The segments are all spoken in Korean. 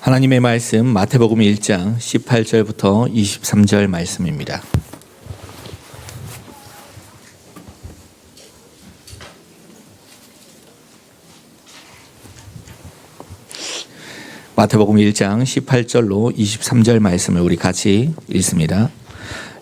하나님의 말씀 마태복음 1장 18절부터 23절 말씀입니다. 마태복음 1장 18절로 23절 말씀을 우리 같이 읽습니다.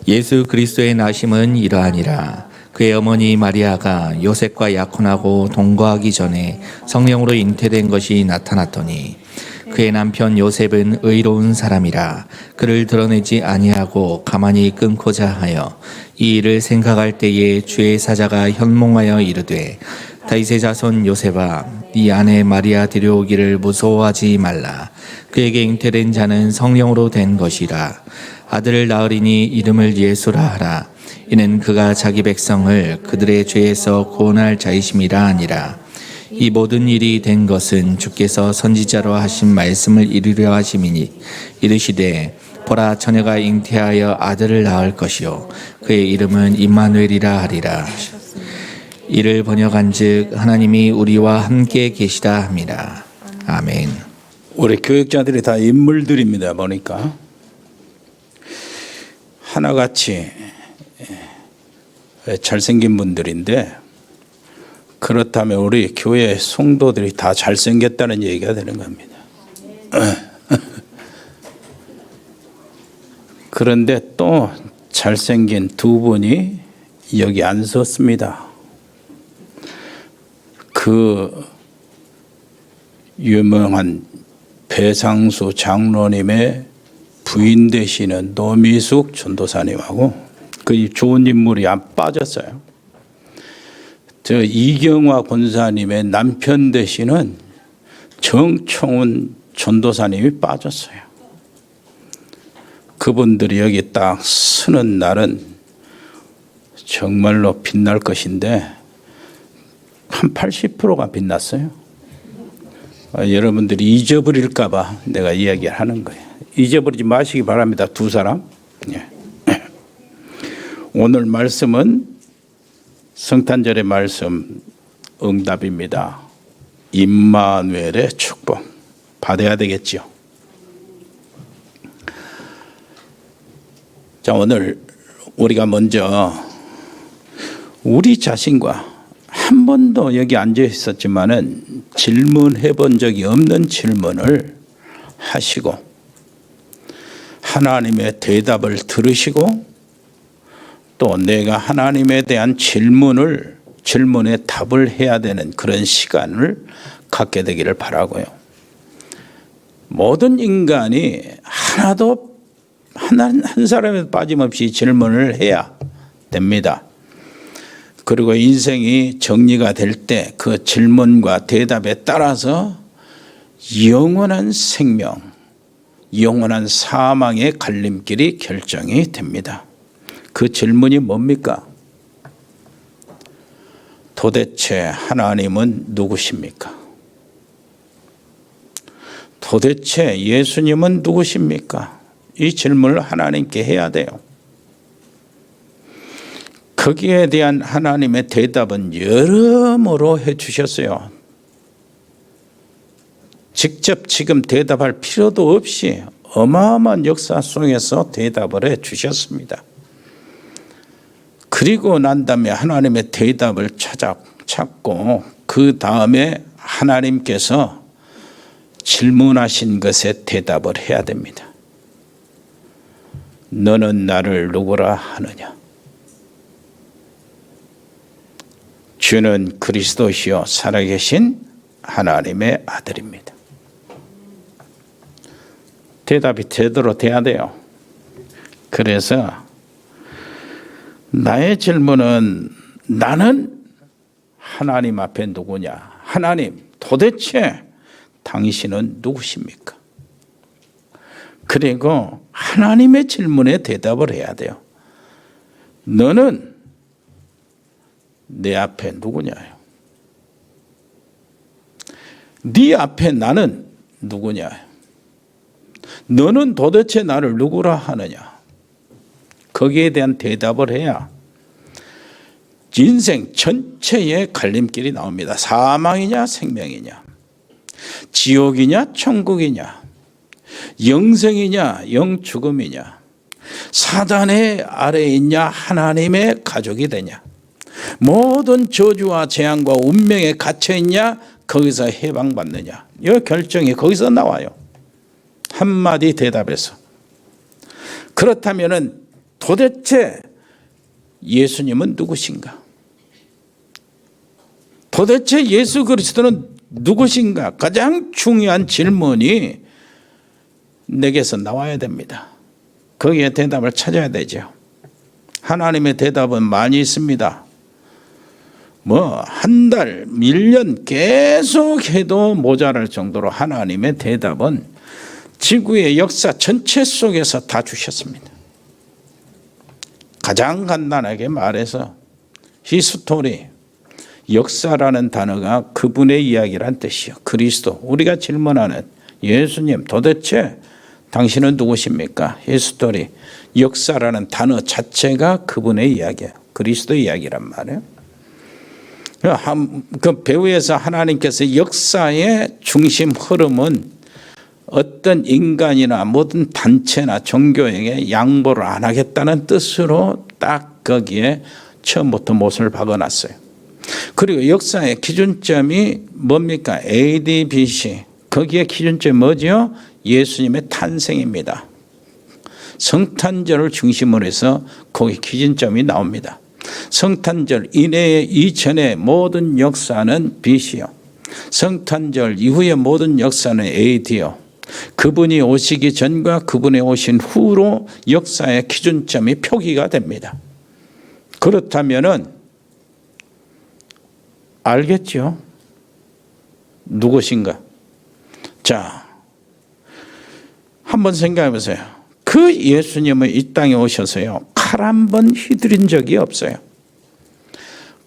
예수 그리스도의 나심은 이러하니라. 그의 어머니 마리아가 요셉과 약혼하고 동거하기 전에 성령으로 잉태된 것이 나타났더니 그의 남편 요셉은 의로운 사람이라 그를 드러내지 아니하고 가만히 끊고자 하여 이 일을 생각할 때에 주의 사자가 현몽하여 이르되 다윗의 자손 요셉아 네 아내 마리아 데려오기를 무서워하지 말라. 그에게 잉태된 자는 성령으로 된 것이라. 아들을 낳으리니 이름을 예수라 하라. 이는 그가 자기 백성을 그들의 죄에서 구원할 자이심이라 하니라. 이 모든 일이 된 것은 주께서 선지자로 하신 말씀을 이루려 하심이니 이르시되 보라 처녀가 잉태하여 아들을 낳을 것이요 그의 이름은 임마누엘이라 하리라. 이를 번역한즉 하나님이 우리와 함께 계시다 함이라. 아멘. 우리 교육자들이 다 인물들입니다. 보니까 하나같이 잘생긴 분들인데, 그렇다면 우리 교회 성도들이 다 잘생겼다는 얘기가 되는 겁니다. 그런데 또 잘생긴 두 분이 여기 안 섰습니다. 그 유명한 배상수 장로님의 부인 되시는 노미숙 전도사님하고 그 좋은 인물이 안 빠졌어요. 저 이경화 권사님의 남편 되시는 정총훈 전도사님이 빠졌어요. 그분들이 여기 딱 서는 날은 정말로 빛날 것인데 한 80%가 빛났어요. 여러분들이 잊어버릴까 봐 내가 이야기를 하는 거예요. 잊어버리지 마시기 바랍니다. 두 사람. 오늘 말씀은 성탄절의 말씀 응답입니다. 임마누엘의 축복 받아야 되겠죠. 자, 오늘 우리가 먼저 우리 자신과 한 번도 여기 앉아 있었지만은 질문해 본 적이 없는 질문을 하시고 하나님의 대답을 들으시고 또 내가 하나님에 대한 질문에 답을 해야 되는 그런 시간을 갖게 되기를 바라고요. 모든 인간이 하나도 한 사람에도 빠짐없이 질문을 해야 됩니다. 그리고 인생이 정리가 될 때 그 질문과 대답에 따라서 영원한 생명, 영원한 사망의 갈림길이 결정이 됩니다. 그 질문이 뭡니까? 도대체 하나님은 누구십니까? 도대체 예수님은 누구십니까? 이 질문을 하나님께 해야 돼요. 거기에 대한 하나님의 대답은 여러모로 해주셨어요. 직접 지금 대답할 필요도 없이 어마어마한 역사 속에서 대답을 해주셨습니다. 그리고 난 다음에 하나님의 대답을 찾고 그 다음에 하나님께서 질문하신 것에 대답을 해야 됩니다. 너는 나를 누구라 하느냐? 주는 그리스도시요 살아계신 하나님의 아들입니다. 대답이 제대로 돼야 돼요. 그래서 나의 질문은 나는 하나님 앞에 누구냐? 하나님, 도대체 당신은 누구십니까? 그리고 하나님의 질문에 대답을 해야 돼요. 너는 내 앞에 누구냐요? 네 앞에 나는 누구냐? 너는 도대체 나를 누구라 하느냐? 거기에 대한 대답을 해야 인생 전체의 갈림길이 나옵니다. 사망이냐 생명이냐, 지옥이냐 천국이냐, 영생이냐 영죽음이냐, 사단의 아래에 있냐 하나님의 가족이 되냐, 모든 저주와 재앙과 운명에 갇혀 있냐 거기서 해방받느냐, 이 결정이 거기서 나와요. 한마디 대답에서. 그렇다면 도대체 예수님은 누구신가? 도대체 예수 그리스도는 누구신가? 가장 중요한 질문이 내게서 나와야 됩니다. 거기에 대답을 찾아야 되죠. 하나님의 대답은 많이 있습니다. 한 달, 1년 계속 해도 모자랄 정도로 하나님의 대답은 지구의 역사 전체 속에서 다 주셨습니다. 가장 간단하게 말해서 히스토리, 역사라는 단어가 그분의 이야기란 뜻이요. 그리스도, 우리가 질문하는 예수님, 도대체 당신은 누구십니까? 히스토리, 역사라는 단어 자체가 그분의 이야기예요. 그리스도 이야기란 말이에요. 그 배후에서 하나님께서 역사의 중심 흐름은 어떤 인간이나 모든 단체나 종교에게 양보를 안 하겠다는 뜻으로 딱 거기에 처음부터 못을 박아놨어요. 그리고 역사의 기준점이 뭡니까? AD, BC. 거기에 기준점이 뭐죠? 예수님의 탄생입니다. 성탄절을 중심으로 해서 거기 기준점이 나옵니다. 성탄절 이내에 이전의 모든 역사는 BC요. 성탄절 이후의 모든 역사는 AD요. 그분이 오시기 전과 그분이 오신 후로 역사의 기준점이 표기가 됩니다. 그렇다면은 알겠죠? 누구신가? 자, 한번 생각해 보세요. 그 예수님은 이 땅에 오셔서요, 칼 한 번 휘두른 적이 없어요.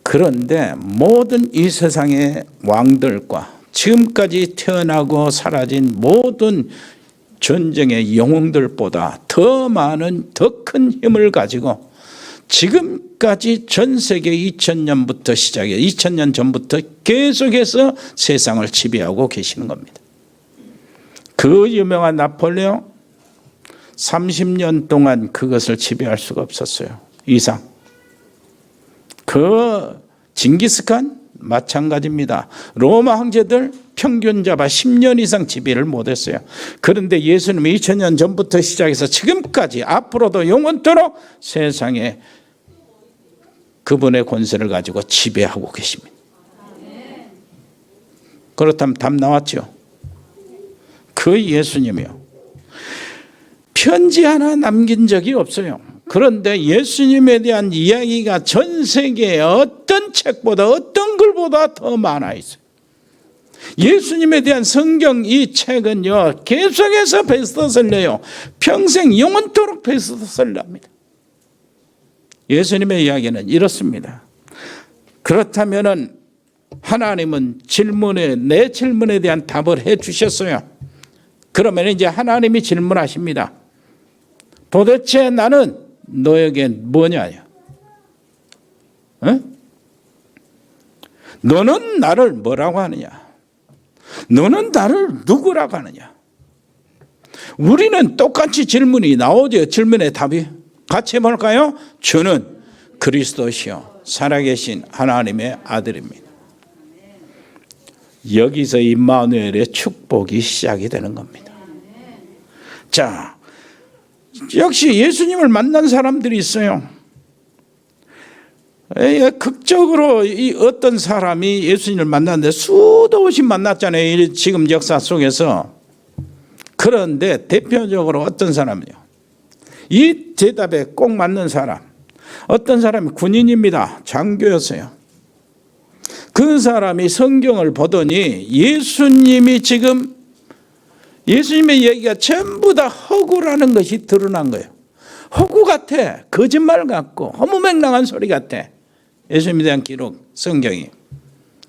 그런데 모든 이 세상의 왕들과 지금까지 태어나고 사라진 모든 전쟁의 영웅들보다 더 많은 더 큰 힘을 가지고 지금까지 전 세계 2000년부터 시작해 2000년 전부터 계속해서 세상을 지배하고 계시는 겁니다. 그 유명한 나폴레옹 30년 동안 그것을 지배할 수가 없었어요. 이상. 그 징기스칸 마찬가지입니다. 로마 황제들 평균 잡아 10년 이상 지배를 못했어요. 그런데 예수님은 2000년 전부터 시작해서 지금까지 앞으로도 영원토록 세상에 그분의 권세를 가지고 지배하고 계십니다. 그렇다면 답 나왔죠. 그 예수님이요, 편지 하나 남긴 적이 없어요. 그런데 예수님에 대한 이야기가 전 세계의 어떤 책보다 어떤 글보다 더 많아 있어요. 예수님에 대한 성경 이 책은요, 계속해서 베스트셀러예요. 평생 영원토록 베스트셀러입니다. 예수님의 이야기는 이렇습니다. 그렇다면은 하나님은 내 질문에 대한 답을 해 주셨어요. 그러면 이제 하나님이 질문하십니다. 도대체 나는 너에게 뭐냐? 어? 너는 나를 뭐라고 하느냐? 너는 나를 누구라고 하느냐? 우리는 똑같이 질문이 나오죠. 질문의 답이 같이 해볼까요? 주는 그리스도시요 살아계신 하나님의 아들입니다. 여기서 임마누엘의 축복이 시작이 되는 겁니다. 자, 역시 예수님을 만난 사람들이 있어요. 극적으로 이 어떤 사람이 예수님을 만났는데 수도 없이 만났잖아요. 지금 역사 속에서. 그런데 대표적으로 어떤 사람이요? 이 대답에 꼭 맞는 사람. 어떤 사람이 군인입니다. 장교였어요. 그 사람이 성경을 보더니 예수님이 지금 예수님의 얘기가 전부 다 허구라는 것이 드러난 거예요. 허구 같아. 거짓말 같고 허무맹랑한 소리 같아. 예수님에 대한 기록, 성경이.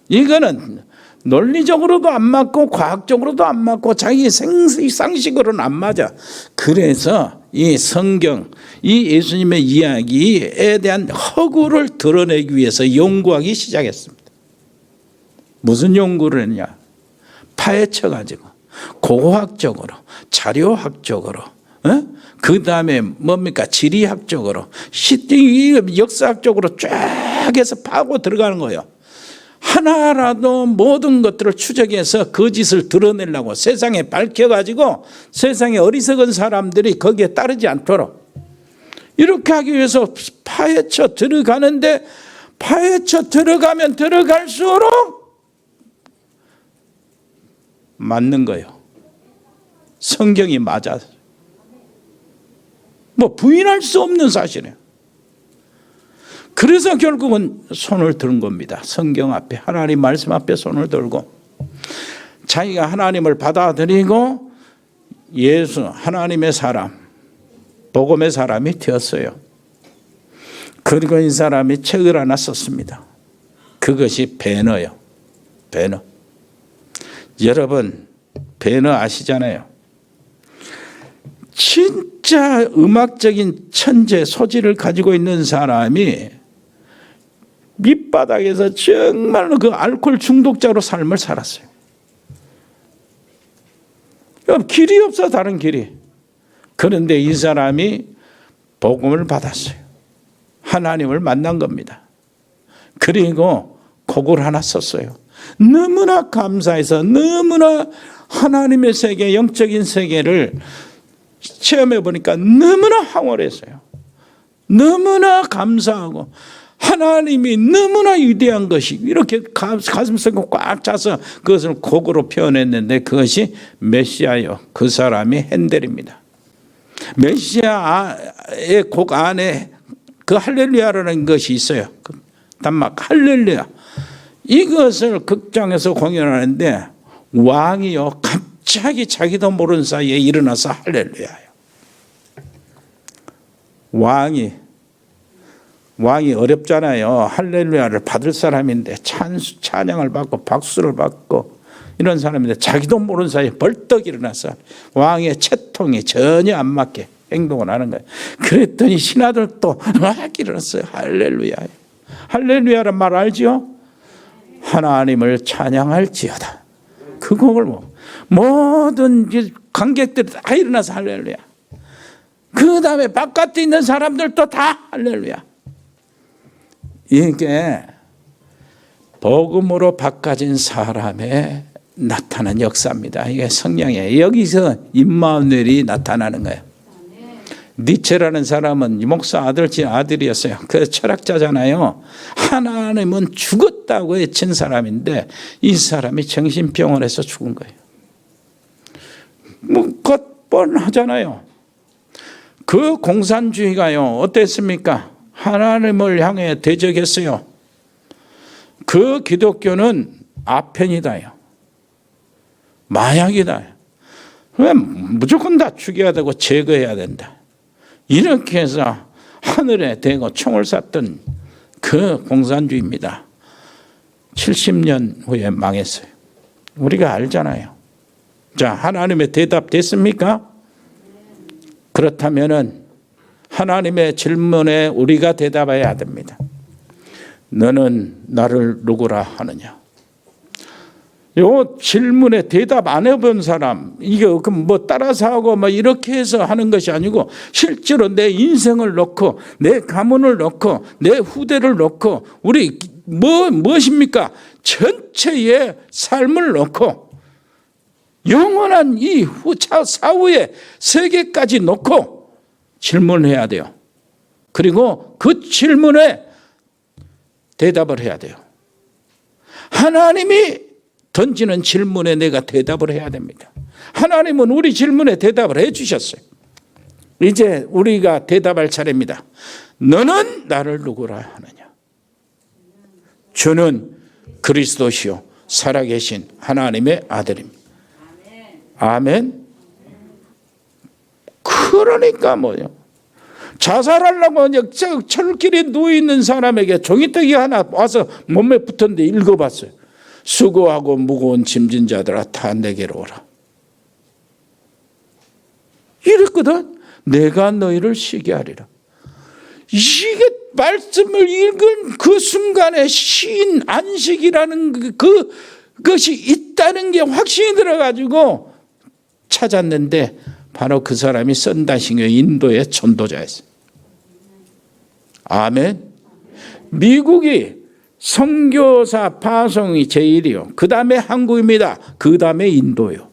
이거는 논리적으로도 안 맞고 과학적으로도 안 맞고 자기 상식으로는 안 맞아. 그래서 이 성경, 이 예수님의 이야기에 대한 허구를 드러내기 위해서 연구하기 시작했습니다. 무슨 연구를 했냐? 파헤쳐가지고 고고학적으로, 자료학적으로, 그 다음에 뭡니까? 지리학적으로, 역사학적으로 쫙 해서 파고 들어가는 거예요. 하나라도 모든 것들을 추적해서 거짓을 드러내려고 세상에 밝혀가지고 세상에 어리석은 사람들이 거기에 따르지 않도록 이렇게 하기 위해서 파헤쳐 들어가는데, 파헤쳐 들어가면 들어갈수록 맞는 거예요. 성경이 맞아. 뭐 부인할 수 없는 사실이에요. 그래서 결국은 손을 든 겁니다. 성경 앞에, 하나님 말씀 앞에 손을 들고 자기가 하나님을 받아들이고 예수, 하나님의 사람, 복음의 사람이 되었어요. 그리고 이 사람이 책을 하나 썼습니다. 그것이 배너요. 배너. 여러분, 배너 아시잖아요. 진짜 음악적인 천재 소질을 가지고 있는 사람이 밑바닥에서 정말로 그 알코올 중독자로 삶을 살았어요. 길이 없어, 다른 길이. 그런데 이 사람이 복음을 받았어요. 하나님을 만난 겁니다. 그리고 곡을 하나 썼어요. 너무나 감사해서, 너무나 하나님의 세계, 영적인 세계를 체험해 보니까 너무나 황홀했어요. 너무나 감사하고 하나님이 너무나 위대한 것이 이렇게 가슴속에 꽉 차서 그것을 곡으로 표현했는데, 그것이 메시아요. 그 사람이 핸델입니다. 메시아의 곡 안에 그 할렐루야라는 것이 있어요. 단막 할렐루야. 이것을 극장에서 공연하는데 왕이요, 갑자기 자기도 모르는 사이에 일어나서 할렐루야예요. 왕이 어렵잖아요. 할렐루야를 받을 사람인데, 찬양을 받고 박수를 받고 이런 사람인데 자기도 모르는 사이에 벌떡 일어나서 왕의 채통이 전혀 안 맞게 행동을 하는 거예요. 그랬더니 신하들도 막 일어났어요. 할렐루야. 할렐루야란 말 알죠? 하나님을 찬양할지어다. 그 곡을 모든 관객들이 다 일어나서 할렐루야. 그 다음에 바깥에 있는 사람들도 다 할렐루야. 이게 복음으로 바꿔진 사람의 나타난 역사입니다. 이게 성령이에요. 여기서 임마누엘이 나타나는 거예요. 니체라는 사람은 목사 아들이었어요. 그 철학자잖아요. 하나님은 죽었다고 외친 사람인데 이 사람이 정신병원에서 죽은 거예요. 곧 뻔하잖아요. 그 공산주의가요, 어땠습니까? 하나님을 향해 대적했어요. 그 기독교는 아편이다요. 마약이다. 왜 무조건 다 죽여야 되고 제거해야 된다. 이렇게 해서 하늘에 대고 총을 쐈던 그 공산주의입니다. 70년 후에 망했어요. 우리가 알잖아요. 자, 하나님의 대답 됐습니까? 그렇다면은 하나님의 질문에 우리가 대답해야 됩니다. 너는 나를 누구라 하느냐? 요 질문에 대답 안 해본 사람, 이게 뭐 따라서 하고 뭐 이렇게 해서 하는 것이 아니고 실제로 내 인생을 놓고 내 가문을 놓고 내 후대를 놓고 우리 무엇입니까? 전체의 삶을 놓고 영원한 이 사후의 세계까지 놓고 질문해야 돼요. 그리고 그 질문에 대답을 해야 돼요. 하나님이 던지는 질문에 내가 대답을 해야 됩니다. 하나님은 우리 질문에 대답을 해 주셨어요. 이제 우리가 대답할 차례입니다. 너는 나를 누구라 하느냐? 주는 그리스도시요 살아계신 하나님의 아들입니다. 아멘. 그러니까 뭐요? 자살하려고 철길에 누워있는 사람에게 종이떡이 하나 와서 몸에 붙었는데 읽어봤어요. 수고하고 무거운 짐진 자들아 다 내게로 오라. 이랬거든. 내가 너희를 쉬게 하리라. 이게 말씀을 읽은 그 순간에 쉰 안식이라는 그것이 있다는 게 확신이 들어가지고 찾았는데 바로 그 사람이 선다시교 인도의 전도자였어요. 아멘. 미국이 선교사 파송이 제일이요. 그 다음에 한국입니다. 그 다음에 인도요.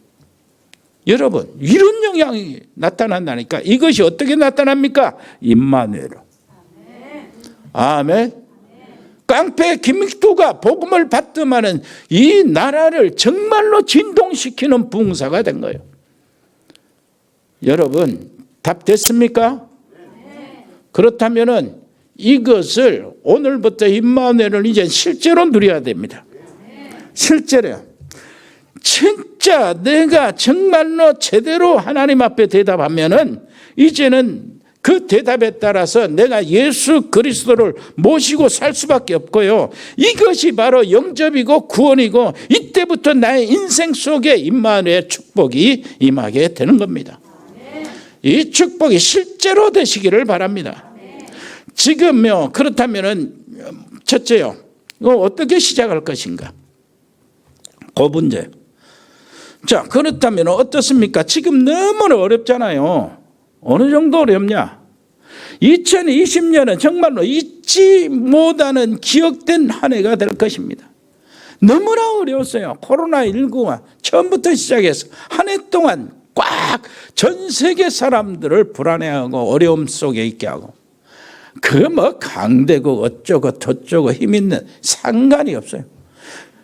여러분, 이런 영향이 나타난다니까. 이것이 어떻게 나타납니까? 임마누엘로. 아멘. 깡패 김익두가 복음을 받더만은 이 나라를 정말로 진동시키는 부흥사가 된 거예요. 여러분, 답 됐습니까? 그렇다면은 이것을 오늘부터 임마누엘을 이제 실제로 누려야 됩니다. 실제로 진짜 내가 정말로 제대로 하나님 앞에 대답하면은 이제는 그 대답에 따라서 내가 예수 그리스도를 모시고 살 수밖에 없고요. 이것이 바로 영접이고 구원이고 이때부터 나의 인생 속에 임마누엘 축복이 임하게 되는 겁니다. 이 축복이 실제로 되시기를 바랍니다. 지금요, 그렇다면은 첫째요, 어떻게 시작할 것인가? 그 문제. 자, 그렇다면 어떻습니까? 지금 너무나 어렵잖아요. 어느 정도 어렵냐? 2020년은 정말로 잊지 못하는 기억된 한 해가 될 것입니다. 너무나 어려웠어요. 코로나19가 처음부터 시작해서 한 해 동안 꽉 전 세계 사람들을 불안해하고 어려움 속에 있게 하고, 그 뭐 강대국 어쩌고 저쩌고 힘 있는 상관이 없어요.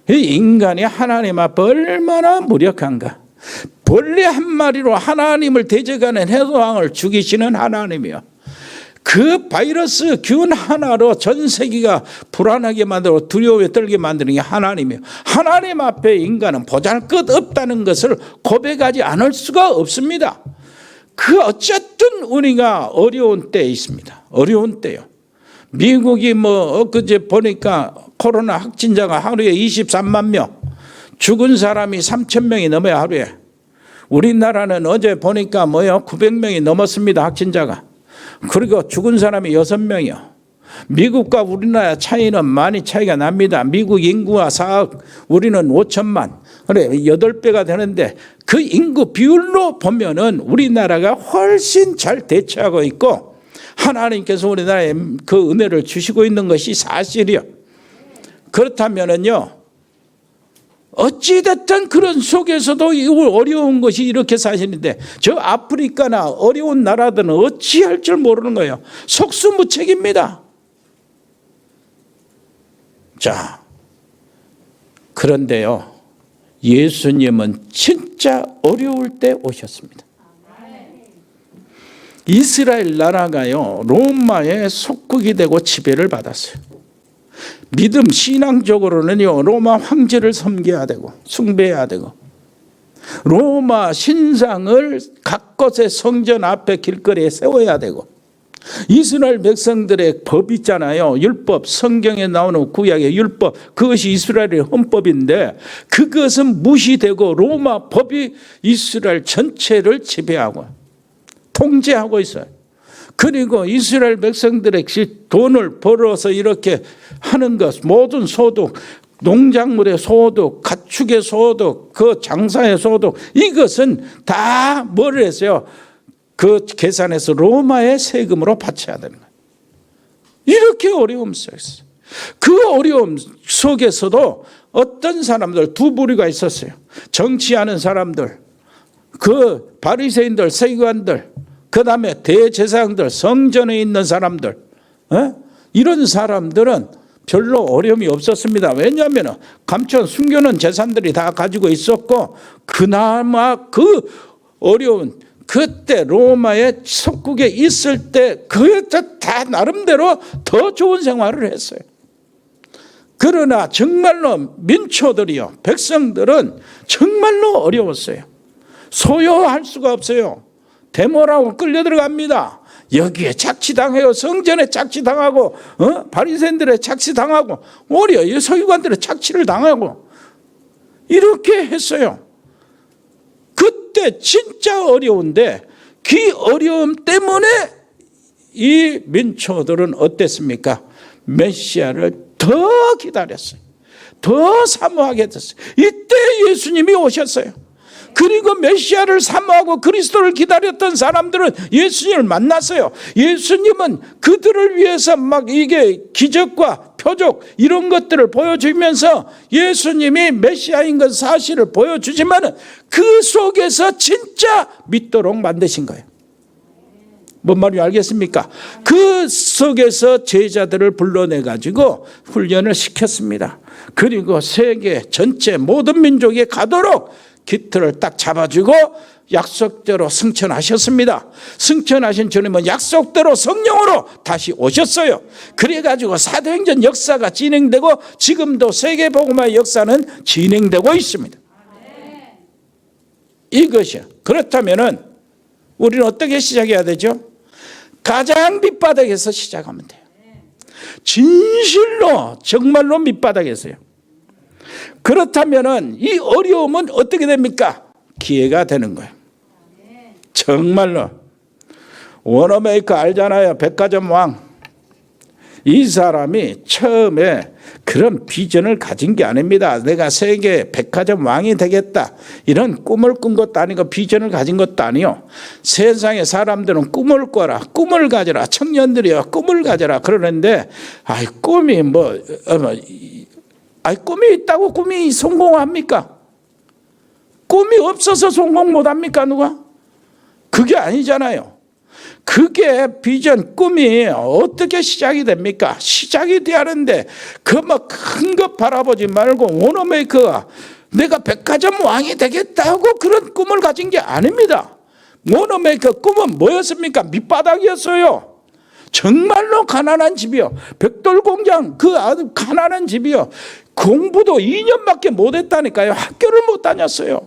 인간이 하나님 앞에 얼마나 무력한가. 벌레 한 마리로 하나님을 대적하는 해왕을 죽이시는 하나님이요. 그 바이러스 균 하나로 전 세계가 불안하게 만들고 두려움에 떨게 만드는 게 하나님이요. 하나님 앞에 인간은 보잘것 없다는 것을 고백하지 않을 수가 없습니다. 그 어쨌든 우리가 어려운 때에 있습니다. 어려운 때요. 미국이 뭐 엊그제 보니까 코로나 확진자가 하루에 23만 명, 죽은 사람이 3천 명이 넘어요, 하루에. 우리나라는 어제 보니까 900명이 넘었습니다, 확진자가. 그리고 죽은 사람이 6명이요. 미국과 우리나라 차이는 많이 차이가 납니다. 미국 인구가 4억, 우리는 5천만. 그래, 8배가 되는데 그 인구 비율로 보면은 우리나라가 훨씬 잘 대처하고 있고 하나님께서 우리나라에 그 은혜를 주시고 있는 것이 사실이요. 그렇다면은요, 어찌됐든 그런 속에서도 어려운 것이 이렇게 사실인데 저 아프리카나 어려운 나라들은 어찌할 줄 모르는 거예요. 속수무책입니다. 자, 그런데요, 예수님은 진짜 어려울 때 오셨습니다. 이스라엘 나라가요, 로마의 속국이 되고 지배를 받았어요. 믿음 신앙적으로는요, 로마 황제를 섬겨야 되고 숭배해야 되고 로마 신상을 각 곳의 성전 앞에 길거리에 세워야 되고 이스라엘 백성들의 법 있잖아요. 율법, 성경에 나오는 구약의 율법, 그것이 이스라엘의 헌법인데 그것은 무시되고 로마 법이 이스라엘 전체를 지배하고 통제하고 있어요. 그리고 이스라엘 백성들의 돈을 벌어서 이렇게 하는 것, 모든 소득, 농작물의 소득, 가축의 소득, 그 장사의 소득, 이것은 다 뭐를 했어요? 그 계산해서 로마의 세금으로 바쳐야 되는 거예요. 이렇게 어려움 속에서. 그 어려움 속에서도 어떤 사람들, 두 부류가 있었어요. 정치하는 사람들, 그 바리새인들, 서기관들, 그 다음에 대제사장들, 성전에 있는 사람들, 이런 사람들은 별로 어려움이 없었습니다. 왜냐하면 감춰 숨겨놓은 재산들이 다 가지고 있었고 그나마 그 어려운 그때 로마의 속국에 있을 때 그게 다 나름대로 더 좋은 생활을 했어요. 그러나 정말로 민초들이요, 백성들은 정말로 어려웠어요. 소요할 수가 없어요. 데모라고 끌려 들어갑니다. 여기에 착취당해요. 성전에 착취당하고 바리새인들의 착취당하고 오히려 서기관들의 착취를 당하고 이렇게 했어요. 그때 진짜 어려운데 그 어려움 때문에 이 민초들은 어땠습니까? 메시아를 더 기다렸어요. 더 사모하게 됐어요. 이때 예수님이 오셨어요. 그리고 메시아를 사모하고 그리스도를 기다렸던 사람들은 예수님을 만났어요. 예수님은 그들을 위해서 막 이게 기적과 표적 이런 것들을 보여주면서 예수님이 메시아인 것 사실을 보여주지만 그 속에서 진짜 믿도록 만드신 거예요. 뭔 말인지 알겠습니까? 그 속에서 제자들을 불러내가지고 훈련을 시켰습니다. 그리고 세계 전체 모든 민족에 가도록 기틀을 딱 잡아주고 약속대로 승천하셨습니다. 승천하신 주님은 약속대로 성령으로 다시 오셨어요. 그래가지고 사도행전 역사가 진행되고 지금도 세계복음화의 역사는 진행되고 있습니다. 이것이요. 그렇다면은 우리는 어떻게 시작해야 되죠? 가장 밑바닥에서 시작하면 돼요. 진실로 정말로 밑바닥에서요. 그렇다면은 이 어려움은 어떻게 됩니까? 기회가 되는 거예요. 정말로 워너메이커 알잖아요. 백화점 왕. 이 사람이 처음에 그런 비전을 가진 게 아닙니다. 내가 세계 백화점 왕이 되겠다 이런 꿈을 꾼 것도 아니고 비전을 가진 것도 아니요. 세상의 사람들은 꿈을 꿔라, 꿈을 가져라, 청년들이여 꿈을 가져라 그러는데 꿈이 꿈이 있다고 꿈이 성공합니까? 꿈이 없어서 성공 못합니까 누가? 그게 아니잖아요. 그게 비전, 꿈이 어떻게 시작이 됩니까? 시작이 돼야 하는데 그 뭐 큰 것 바라보지 말고 워너메이커가 내가 백화점 왕이 되겠다고 그런 꿈을 가진 게 아닙니다. 워너메이커 꿈은 뭐였습니까? 밑바닥이었어요. 정말로 가난한 집이요. 벽돌 공장 그 아주 가난한 집이요. 공부도 2년밖에 못했다니까요. 학교를 못 다녔어요.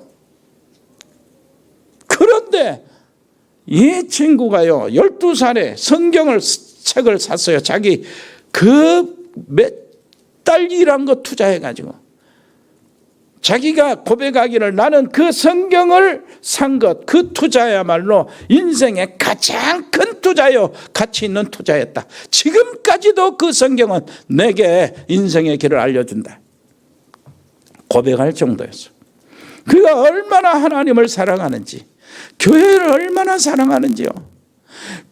그런데 이 친구가요 12살에 성경을 책을 샀어요. 자기 그 몇 달 일한 거 투자해가지고 자기가 고백하기를 나는 그 성경을 산 것 그 투자야말로 인생의 가장 큰 투자요 가치 있는 투자였다. 지금까지도 그 성경은 내게 인생의 길을 알려준다 고백할 정도였어. 그가 얼마나 하나님을 사랑하는지 교회를 얼마나 사랑하는지요.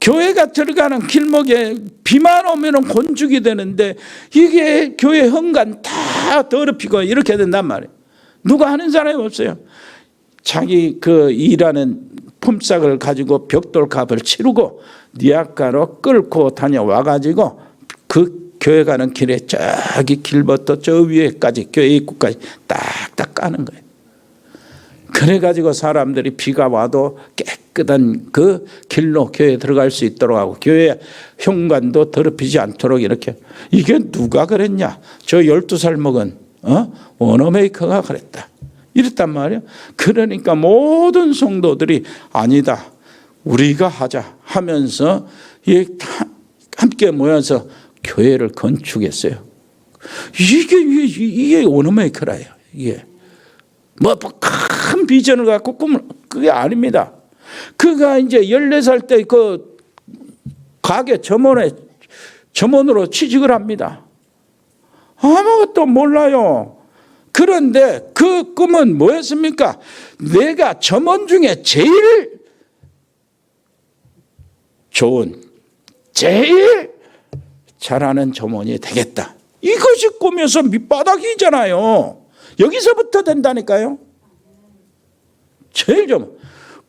교회가 들어가는 길목에 비만 오면 곤죽이 되는데 이게 교회 현관 다 더럽히고 이렇게 된단 말이에요. 누가 하는 사람이 없어요. 자기 그 일하는 품삯을 가지고 벽돌값을 치르고 니아가로 끌고 다녀와가지고 그 교회 가는 길에 저기 길부터 저 위에까지 교회 입구까지 딱딱 까는 거예요. 그래가지고 사람들이 비가 와도 깨끗한 그 길로 교회에 들어갈 수 있도록 하고 교회 현관도 더럽히지 않도록 이렇게. 이게 누가 그랬냐? 저 12살 먹은 워너메이커가 그랬다. 이랬단 말이에요. 그러니까 모든 성도들이 아니다. 우리가 하자 하면서 함께 모여서 교회를 건축했어요. 이게 워너메이커라요. 이게. 뭐 큰 비전을 갖고 꿈을 그게 아닙니다. 그가 이제 14살 때 그 가게 점원으로 취직을 합니다. 아무것도 몰라요. 그런데 그 꿈은 뭐였습니까? 내가 점원 중에 제일 좋은 제일 잘하는 점원이 되겠다. 이것이 꿈에서 밑바닥이잖아요. 여기서부터 된다니까요. 제일 좀.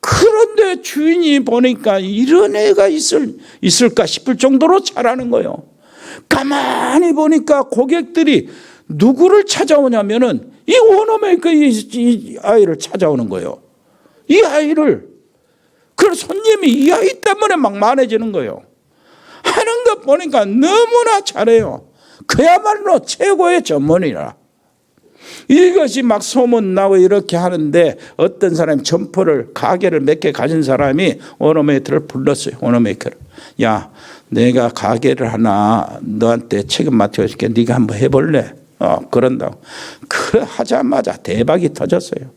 그런데 주인이 보니까 이런 애가 있을까 싶을 정도로 잘하는 거예요. 가만히 보니까 고객들이 누구를 찾아오냐면은 이 워너메이커 이 아이를 찾아오는 거예요. 이 아이를. 그래서 손님이 이 아이 때문에 막 많아지는 거예요. 하는 것 보니까 너무나 잘해요. 그야말로 최고의 전문이라. 이것이 막 소문 나고 이렇게 하는데 어떤 사람이 점포를 가게를 몇 개 가진 사람이 워너메이커를 불렀어요. 워너메이커를. 야, 내가 가게를 하나 너한테 책임 맡겨줄게. 네가 한번 해볼래? 그런다고. 그래 하자마자 대박이 터졌어요.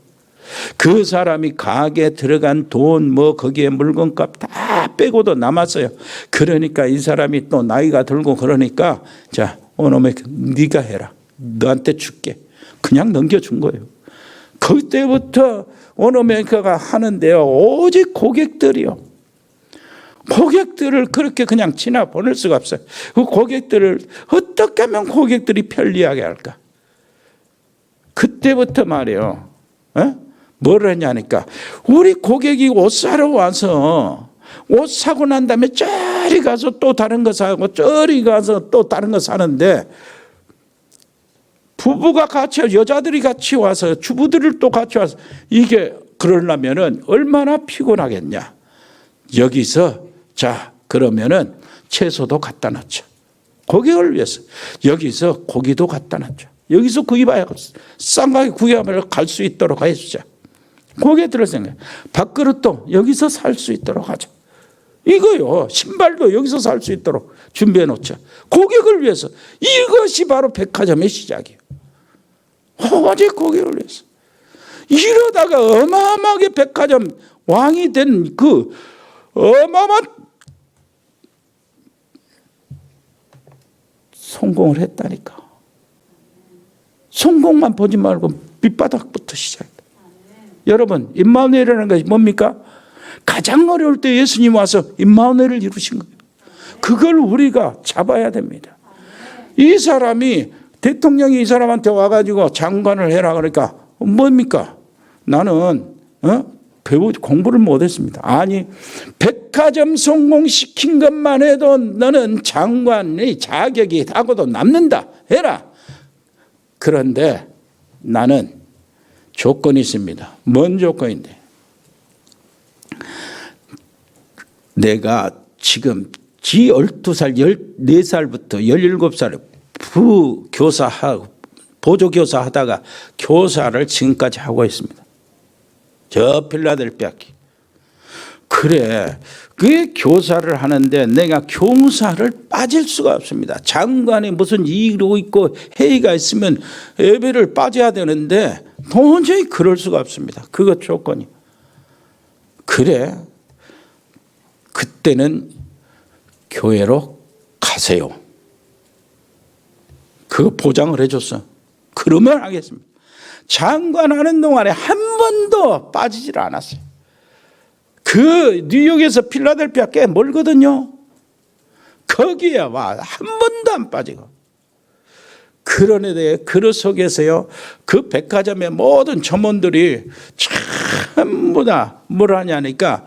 그 사람이 가게에 들어간 돈 뭐 거기에 물건값 다 빼고도 남았어요. 그러니까 이 사람이 또 나이가 들고 그러니까 자 워너메이커 네가 해라. 너한테 줄게. 그냥 넘겨준 거예요. 그때부터 워너메이커가 하는데요, 오직 고객들이요. 고객들을 그렇게 그냥 지나 보낼 수가 없어요. 그 고객들을 어떻게 하면 고객들이 편리하게 할까? 그때부터 말이에요. 뭘 했냐니까, 우리 고객이 옷 사러 와서 옷 사고 난 다음에 저리 가서 또 다른 거 사고 저리 가서 또 다른 거 사는데, 부부가 같이, 여자들이 같이 와서, 주부들을 또 같이 와서 이게 그러려면은 얼마나 피곤하겠냐. 여기서 자, 그러면은 채소도 갖다 놨죠. 고객을 위해서. 여기서 고기도 갖다 놨죠. 여기서 구입하여 싼 가게 구입하며 갈 수 있도록 해주자. 고객들을 생각해. 밥그릇도 여기서 살 수 있도록 하자. 이거요. 신발도 여기서 살 수 있도록 준비해 놓자. 고객을 위해서. 이것이 바로 백화점의 시작이에요. 오직 고객을 위해서. 이러다가 어마어마하게 백화점 왕이 된 그 어마어마한 성공을 했다니까. 성공만 보지 말고 밑바닥부터 시작했다. 여러분, 임마누엘이라는 것이 뭡니까? 가장 어려울 때 예수님 와서 임마누엘을 이루신 거예요. 그걸 우리가 잡아야 됩니다. 이 사람이, 대통령이 이 사람한테 와가지고 장관을 해라 그러니까 뭡니까? 나는 배우 공부를 못했습니다. 아니, 백화점 성공시킨 것만 해도 너는 장관의 자격이 하고도 남는다. 해라. 그런데 나는 조건이 있습니다. 뭔 조건인데? 내가 지금 12살, 14살부터 17살 부교사하고 보조교사 하다가 교사를 지금까지 하고 있습니다. 저 필라델피아. 그래, 그 교사를 하는데 내가 교사를 빠질 수가 없습니다. 장관이 무슨 일이 있고 회의가 있으면 예배를 빠져야 되는데 도저히 그럴 수가 없습니다. 그것 조건이. 그래, 그때는 교회로 가세요. 그거 보장을 해줬어. 그러면 하겠습니다. 장관하는 동안에 한 번도 빠지질 않았어요. 그 뉴욕에서 필라델피아 꽤 멀거든요. 거기에 와 한 번도 안 빠지고. 그런데 그 속에서요, 그 백화점의 모든 점원들이 전부 다 뭘 하냐니까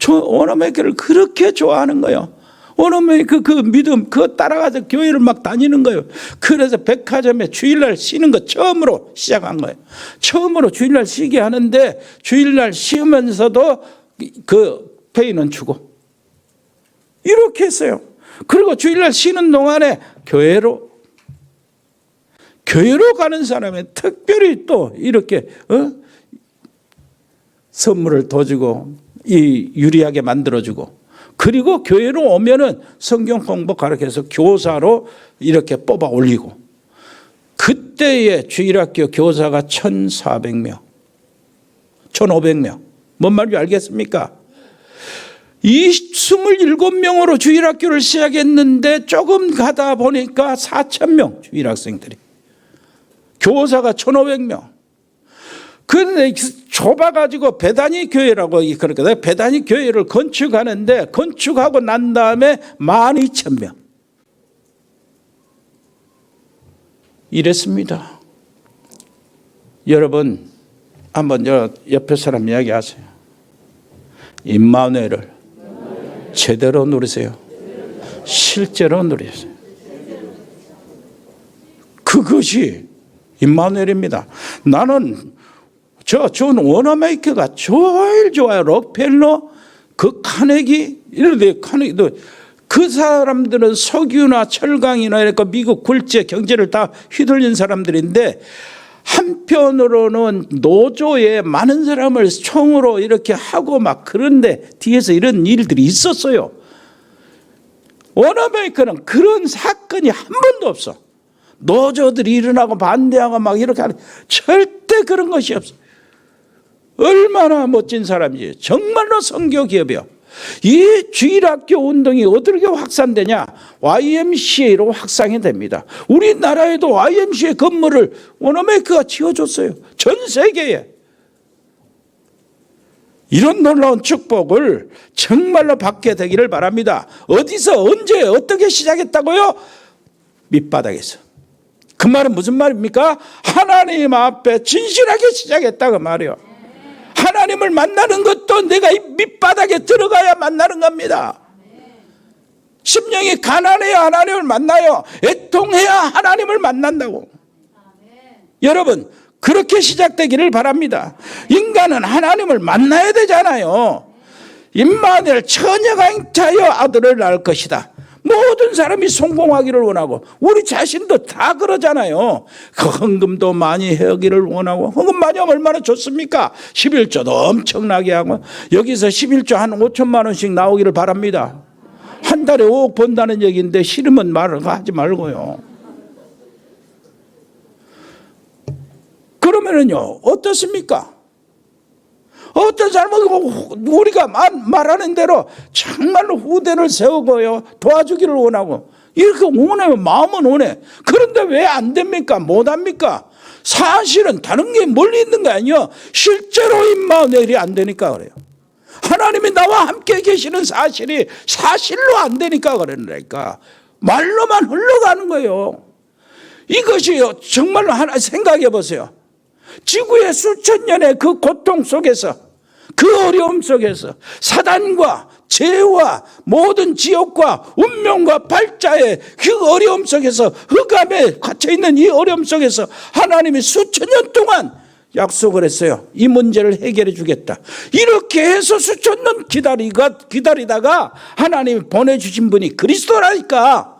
워너메이커를 그렇게 좋아하는 거예요. 워너메이커 그 믿음 그거 따라가서 교회를 막 다니는 거예요. 그래서 백화점에 주일날 쉬는 거 처음으로 시작한 거예요. 처음으로 주일날 쉬게 하는데 주일날 쉬면서도 그 페이는 주고 이렇게 했어요. 그리고 주일날 쉬는 동안에 교회로 가는 사람은 특별히 또 이렇게 선물을 더 주고 유리하게 만들어주고, 그리고 교회로 오면은 성경 공부 가르쳐서 교사로 이렇게 뽑아 올리고, 그때의 주일학교 교사가 1,400명, 1,500명. 뭔 말인지 알겠습니까? 이 27명으로 주일학교를 시작했는데 조금 가다 보니까 4,000명 주일학생들이. 교사가 1,500명. 그런데 좁아가지고 배단위 교회라고 그러니까 배단위 교회를 건축하는데 건축하고 난 다음에 12,000명. 이랬습니다. 여러분, 한번 옆에 사람 이야기하세요. 임마누엘을 제대로 누리세요. 실제로 누리세요. 그것이 임마누엘입니다. 나는 존 워너메이커가 제일 좋아요. 록펠러, 그 카네기, 이런데 카네기도 그 사람들은 석유나 철강이나 이렇게 미국 굴제 경제를 다 휘둘린 사람들인데, 한편으로는 노조에 많은 사람을 총으로 이렇게 하고 막 그런데 뒤에서 이런 일들이 있었어요. 워너메이커는 그런 사건이 한 번도 없어. 노조들이 일어나고 반대하고 막 이렇게 하는, 절대 그런 것이 없어. 얼마나 멋진 사람이에요. 정말로 선교 기업이요. 이 주일학교 운동이 어떻게 확산되냐? YMCA로 확산이 됩니다. 우리나라에도 YMCA 건물을 워너메이커가 지어줬어요. 전 세계에. 이런 놀라운 축복을 정말로 받게 되기를 바랍니다. 어디서 언제 어떻게 시작했다고요? 밑바닥에서. 그 말은 무슨 말입니까? 하나님 앞에 진실하게 시작했다 그 말이요. 하나님을 만나는 것도 내가 이 밑바닥에 들어가야 만나는 겁니다. 심령이 가난해야 하나님을 만나요. 애통해야 하나님을 만난다고. 여러분, 그렇게 시작되기를 바랍니다. 인간은 하나님을 만나야 되잖아요. 임마누엘 처녀가 잉타하여 아들을 낳을 것이다. 모든 사람이 성공하기를 원하고 우리 자신도 다 그러잖아요. 그 헌금도 많이 하기를 원하고, 헌금 많이 하면 얼마나 좋습니까? 11조도 엄청나게 하고, 여기서 11조 한 5천만 원씩 나오기를 바랍니다. 한 달에 5억 번다는 얘기인데 싫으면 말을 하지 말고요. 그러면은요, 어떻습니까? 어떤 사람은 우리가 말하는 대로 정말로 후대를 세우고요, 도와주기를 원하고, 이렇게 원하면 마음은 원해. 그런데 왜 안 됩니까? 못 합니까? 사실은 다른 게 멀리 있는 거 아니에요. 실제로 임마누엘이 안 되니까 그래요. 하나님이 나와 함께 계시는 사실이 사실로 안 되니까 그러니까 말로만 흘러가는 거예요. 이것이요, 정말로 하나 생각해 보세요. 지구의 수천 년의 그 고통 속에서, 그 어려움 속에서, 사단과 죄와 모든 지옥과 운명과 발자의 그 어려움 속에서, 흑암에 갇혀있는 이 어려움 속에서 하나님이 수천 년 동안 약속을 했어요. 이 문제를 해결해 주겠다. 이렇게 해서 수천 년 기다리다가 하나님이 보내주신 분이 그리스도라니까.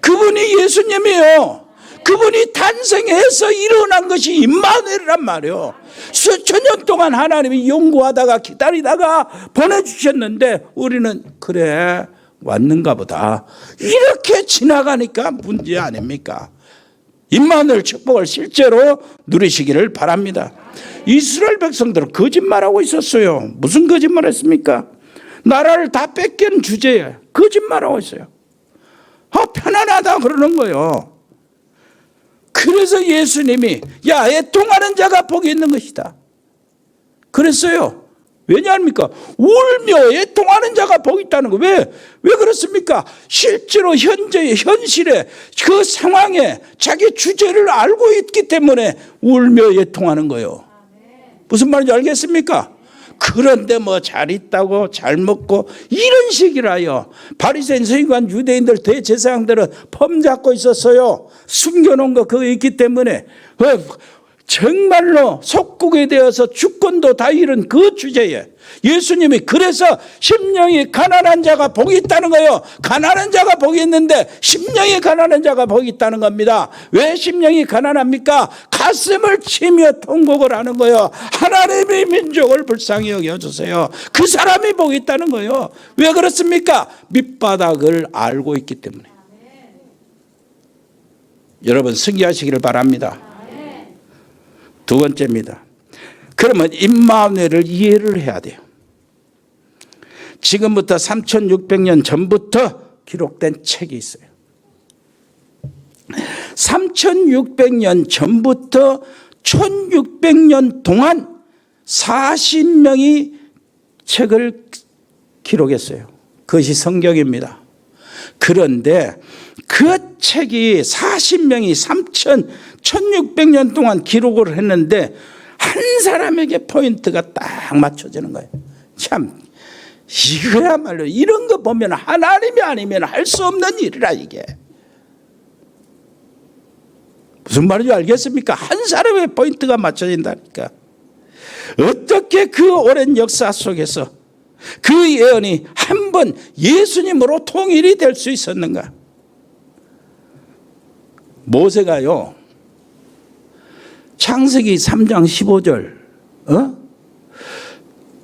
그분이 예수님이에요. 그분이 탄생해서 일어난 것이 임마누엘이란 말이에요. 수천 년 동안 하나님이 연구하다가 기다리다가 보내주셨는데 우리는 그래 왔는가 보다 이렇게 지나가니까 문제 아닙니까? 임마누엘 축복을 실제로 누리시기를 바랍니다. 이스라엘 백성들은 거짓말하고 있었어요. 무슨 거짓말 했습니까? 나라를 다 뺏긴 주제에 거짓말하고 있어요. 편안하다 그러는 거예요. 그래서 예수님이 야, 애통하는 자가 복이 있는 것이다 그랬어요. 왜냐합니까? 울며 애통하는 자가 복이 있다는 거. 왜 그렇습니까? 실제로 현실에 그 상황에 자기 주제를 알고 있기 때문에 울며 애통하는 거예요. 무슨 말인지 알겠습니까? 그런데 뭐 잘 있다고 잘 먹고 이런 식이라요. 바리새인 서기관 유대인들 대제사장들은 펌 잡고 있었어요. 숨겨놓은 거 그거 있기 때문에 정말로 속국에 대해서 주권도 다 잃은 그 주제에 예수님이 그래서 심령이 가난한 자가 복이 있다는 거예요. 가난한 자가 복이 있는데 심령이 가난한 자가 복이 있다는 겁니다. 왜 심령이 가난합니까? 가슴을 치며 통곡을 하는 거예요. 하나님의 민족을 불쌍히 여겨주세요. 그 사람이 복이 있다는 거예요. 왜 그렇습니까? 밑바닥을 알고 있기 때문에. 여러분 승리하시기를 바랍니다. 두 번째입니다. 그러면 임마누엘을 이해를 해야 돼요. 지금부터 3600년 전부터 기록된 책이 있어요. 3600년 전부터 1600년 동안 40명이 책을 기록했어요. 그것이 성경입니다. 그런데 그 책이 40명이 1600년 동안 기록을 했는데 한 사람에게 포인트가 딱 맞춰지는 거예요. 참 이거야말로 이런 거 보면 하나님이 아니면 할 수 없는 일이라. 이게 무슨 말인지 알겠습니까? 한 사람의 포인트가 맞춰진다니까. 어떻게 그 오랜 역사 속에서 그 예언이 한 번 예수님으로 통일이 될 수 있었는가? 모세가요, 창세기 3장 15절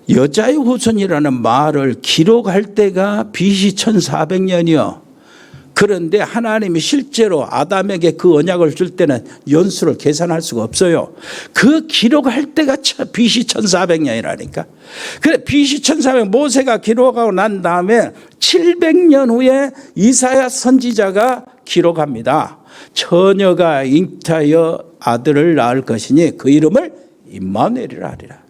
여자의 후손이라는 말을 기록할 때가 BC 1400년이요. 그런데 하나님이 실제로 아담에게 그 언약을 줄 때는 연수를 계산할 수가 없어요. 그 기록할 때가 BC 1400년이라니까. 그래 BC 1400 모세가 기록하고 난 다음에 700년 후에 이사야 선지자가 기록합니다. 처녀가 잉타하여 아들을 낳을 것이니 그 이름을 임마누엘이라 하리라.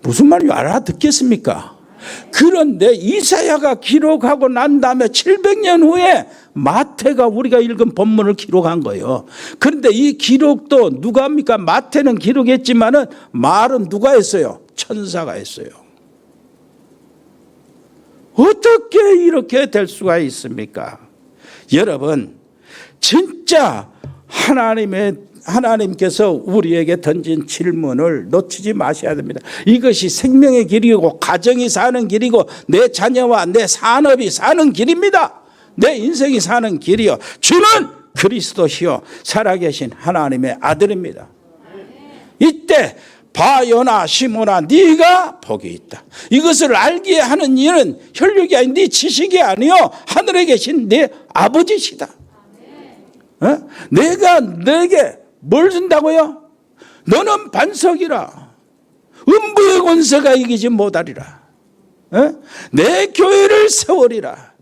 무슨 말인지 알아듣겠습니까? 그런데 이사야가 기록하고 난 다음에 700년 후에 마태가 우리가 읽은 본문을 기록한 거예요. 그런데 이 기록도 누가 합니까? 마태는 기록했지만은 말은 누가 했어요? 천사가 했어요. 어떻게 이렇게 될 수가 있습니까? 여러분, 진짜 하나님께서 우리에게 던진 질문을 놓치지 마셔야 됩니다. 이것이 생명의 길이고 가정이 사는 길이고 내 자녀와 내 산업이 사는 길입니다. 내 인생이 사는 길이요. 주는 그리스도시요 살아계신 하나님의 아들입니다. 이때 바요나 시몬아 네가 복이 있다. 이것을 알게 하는 이는 혈육이 아닌 네 지식이 아니요 하늘에 계신 네 아버지시다. 내가 너에게 뭘 준다고요? 너는 반석이라. 음부의 권세가 이기지 못하리라. 내 교회를 세우리라.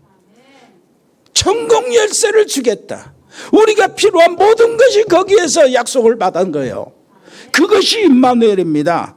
천국 열쇠를 주겠다. 우리가 필요한 모든 것이 거기에서 약속을 받은 거예요. 그것이 임마누엘입니다.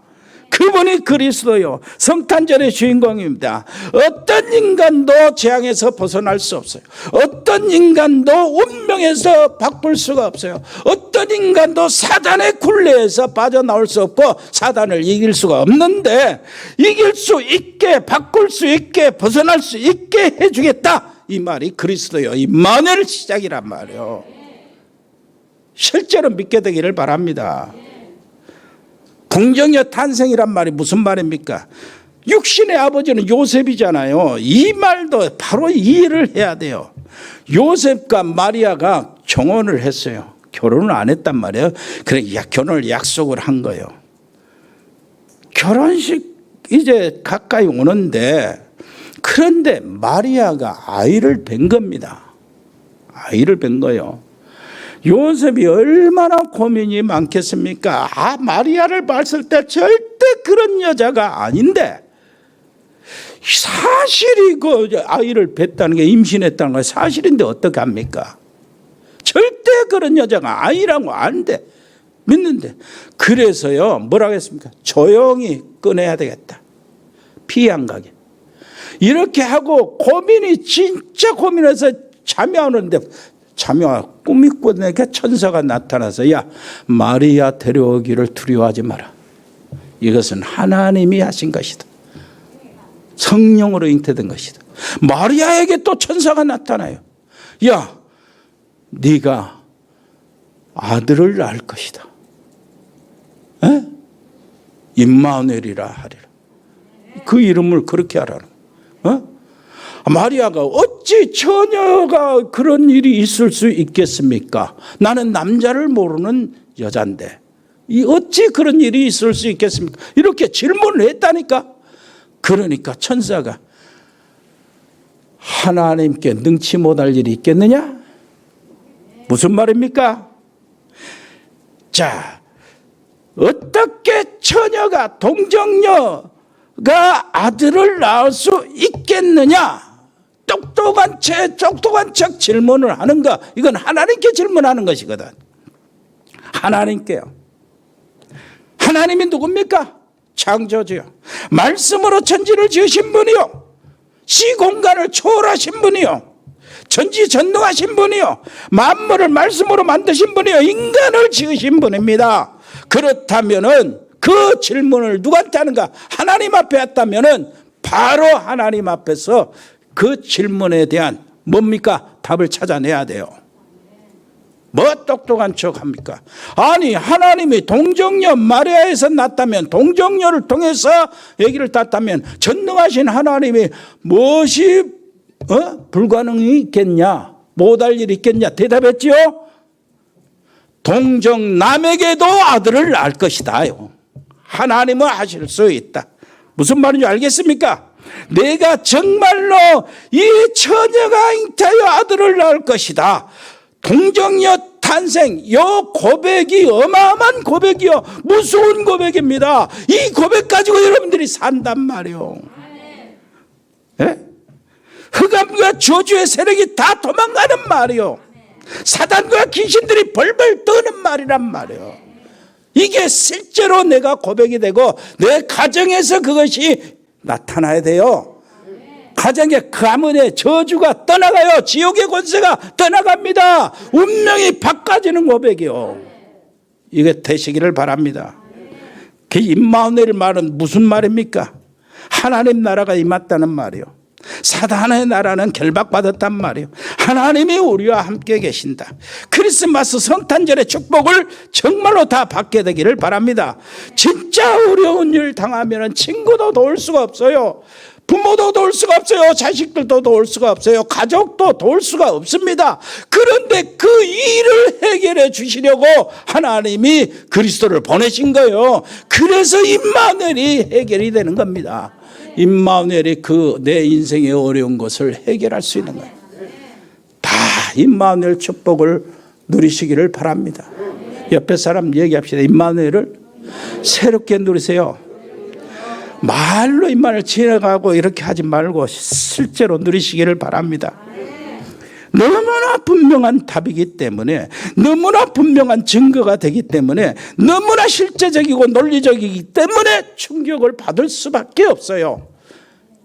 그분이 그리스도요 성탄절의 주인공입니다. 어떤 인간도 재앙에서 벗어날 수 없어요. 어떤 인간도 운명에서 바꿀 수가 없어요. 어떤 인간도 사단의 굴레에서 빠져나올 수 없고 사단을 이길 수가 없는데 이길 수 있게 바꿀 수 있게 벗어날 수 있게 해주겠다. 이 말이 그리스도요 임마누엘 시작이란 말이에요. 실제로 믿게 되기를 바랍니다. 동정녀 탄생이란 말이 무슨 말입니까? 육신의 아버지는 요셉이잖아요. 이 말도 바로 이해를 해야 돼요. 요셉과 마리아가 정혼을 했어요. 결혼을 안 했단 말이에요. 그래 결혼을 약속을 한 거예요. 결혼식 이제 가까이 오는데 그런데 마리아가 아이를 뵌 겁니다. 아이를 뵌 거예요. 요셉이 얼마나 고민이 많겠습니까? 마리아를 봤을 때 절대 그런 여자가 아닌데 사실이 그 아이를 뵀다는 게 임신했다는 게 사실인데 어떻게 합니까? 절대 그런 여자가 아니라고 아는데 믿는데 그래서요 뭐라고 했습니까? 조용히 꺼내야 되겠다. 피 안 가게. 이렇게 하고 고민이 진짜 고민해서 잠이 안 오는데 자매와 꿈이 꾸내게 천사가 나타나서 야 마리아 데려오기를 두려워하지 마라. 이것은 하나님이 하신 것이다. 성령으로 잉태된 것이다. 마리아에게 또 천사가 나타나요. 야 네가 아들을 낳을 것이다. 임마누엘이라 하리라. 그 이름을 그렇게 하라는 마리아가 어찌 처녀가 그런 일이 있을 수 있겠습니까? 나는 남자를 모르는 여잔데 어찌 그런 일이 있을 수 있겠습니까? 이렇게 질문을 했다니까. 그러니까 천사가 하나님께 능치 못할 일이 있겠느냐? 무슨 말입니까? 자, 어떻게 처녀가 동정녀가 아들을 낳을 수 있겠느냐? 똑똑한 척 질문을 하는가? 이건 하나님께 질문하는 것이거든. 하나님께요. 하나님이 누굽니까? 창조주요. 말씀으로 천지를 지으신 분이요. 시공간을 초월하신 분이요. 전지전능하신 분이요. 만물을 말씀으로 만드신 분이요. 인간을 지으신 분입니다. 그렇다면은 그 질문을 누구한테 하는가? 하나님 앞에 했다면은 바로 하나님 앞에서 그 질문에 대한 뭡니까? 답을 찾아내야 돼요. 뭐 똑똑한 척 합니까? 아니 하나님이 동정녀 마리아에서 낳았다면 동정녀를 통해서 얘기를 땄다면 전능하신 하나님이 무엇이 불가능이 있겠냐? 못할 일이 있겠냐? 대답했지요? 동정남에게도 아들을 낳을 것이다요. 하나님은 하실 수 있다. 무슨 말인지 알겠습니까? 내가 정말로 이 처녀가 잉태하여 아들을 낳을 것이다. 동정녀 탄생, 요 고백이 어마어마한 고백이요. 무서운 고백입니다. 이 고백 가지고 여러분들이 산단 말이요. 예? 흑암과 저주의 세력이 다 도망가는 말이요. 사단과 귀신들이 벌벌 떠는 말이란 말이요. 이게 실제로 내가 고백이 되고 내 가정에서 그것이 나타나야 돼요. 가정의 가문의 저주가 떠나가요. 지옥의 권세가 떠나갑니다. 운명이 바꿔지는 고백이요. 이게 되시기를 바랍니다. 그 임마누엘 말은 무슨 말입니까? 하나님 나라가 임했다는 말이요. 사단의 나라는 결박받았단 말이요. 하나님이 우리와 함께 계신다. 크리스마스 성탄절의 축복을 정말로 다 받게 되기를 바랍니다. 진짜 어려운 일 당하면 친구도 도울 수가 없어요. 부모도 도울 수가 없어요. 자식들도 도울 수가 없어요. 가족도 도울 수가 없습니다. 그런데 그 일을 해결해 주시려고 하나님이 그리스도를 보내신 거예요. 그래서 임마누엘이 해결이 되는 겁니다. 임마누엘이 그 내 인생의 어려운 것을 해결할 수 있는 거예요. 다 임마누엘 축복을 누리시기를 바랍니다. 옆에 사람 얘기합시다. 임마누엘을 새롭게 누리세요. 말로 임마누엘 지나가고 이렇게 하지 말고 실제로 누리시기를 바랍니다. 너무나 분명한 답이기 때문에, 너무나 분명한 증거가 되기 때문에, 너무나 실제적이고 논리적이기 때문에 충격을 받을 수밖에 없어요.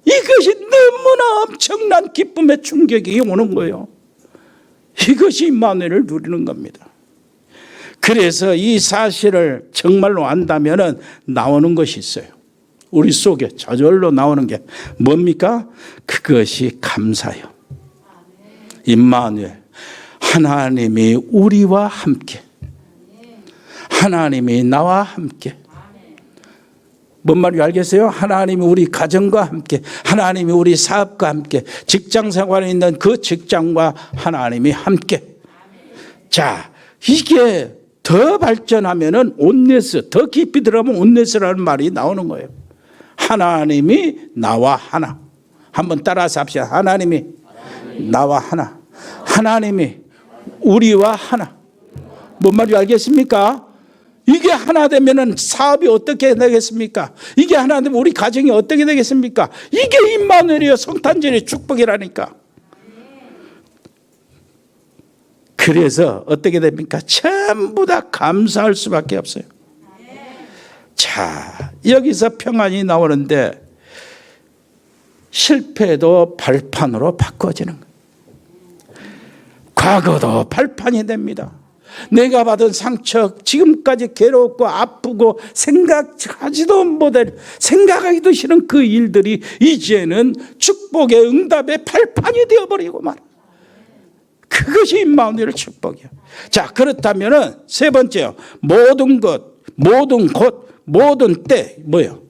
이것이 너무나 엄청난 기쁨의 충격이 오는 거예요. 이것이 임마누엘을 누리는 겁니다. 그래서 이 사실을 정말로 안다면 나오는 것이 있어요. 우리 속에 저절로 나오는 게 뭡니까? 그것이 감사요. 임마누엘, 하나님이 우리와 함께, 하나님이 나와 함께. 뭔 말인지 알겠어요? 하나님이 우리 가정과 함께, 하나님이 우리 사업과 함께, 직장 생활에 있는 그 직장과 하나님이 함께. 자, 이게 더 발전하면은 온네스, 더 깊이 들어가면 온네스라는 말이 나오는 거예요. 하나님이 나와 하나. 한번 따라서 합시다. 하나님이 나와 하나. 하나님이 우리와 하나. 뭔 말인지 알겠습니까? 이게 하나 되면은 사업이 어떻게 되겠습니까? 이게 하나 되면 우리 가정이 어떻게 되겠습니까? 이게 임마누엘이요. 성탄절의 축복이라니까. 그래서 어떻게 됩니까? 전부 다 감사할 수밖에 없어요. 자, 여기서 평안이 나오는데 실패도 발판으로 바꿔지는 거예요. 과거도 발판이 됩니다. 내가 받은 상처, 지금까지 괴롭고 아프고 생각하지도 못할, 생각하기도 싫은 그 일들이 이제는 축복의 응답의 발판이 되어버리고 말. 그것이 임마누엘 축복이야. 자, 그렇다면은 세 번째요. 모든 것, 모든 곳, 모든 때, 뭐요?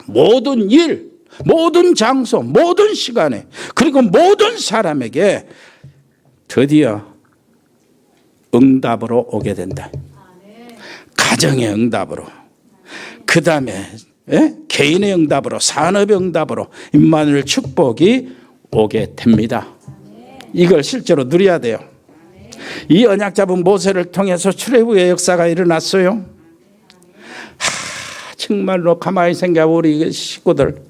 모든 일, 모든 장소, 모든 시간에, 그리고 모든 사람에게 드디어 응답으로 오게 된다. 가정의 응답으로, 그 다음에 개인의 응답으로, 산업의 응답으로 임마누엘 축복이 오게 됩니다. 이걸 실제로 누려야 돼요. 이 언약 잡은 모세를 통해서 출애굽의 역사가 일어났어요. 정말로 가만히 생각해 우리 식구들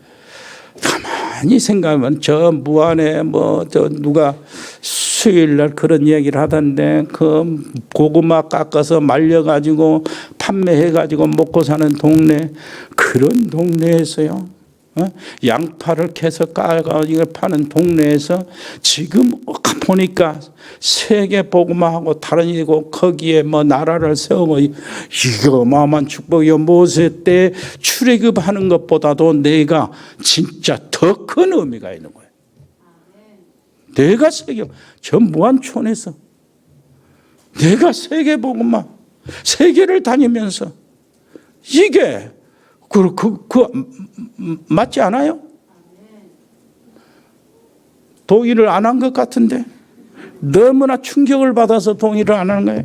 가만히 생각하면 저 무안에 저 누가 수요일날 그런 얘기를 하던데 그 고구마 깎아서 말려가지고 판매해가지고 먹고 사는 동네, 그런 동네에서요. 양파를 캐서 까가지고 파는 동네에서 지금 보니까 세계 복음화하고 다른 일이고 거기에 나라를 세우고 이거 어마어마한 축복이요. 모세 때 출애굽하는 것보다도 내가 진짜 더 큰 의미가 있는 거예요. 내가 저 무안촌에서 내가 세계 복음화, 세계를 다니면서 이게 맞지 않아요? 동의를 안 한 것 같은데 너무나 충격을 받아서 동의를 안 하는 거예요.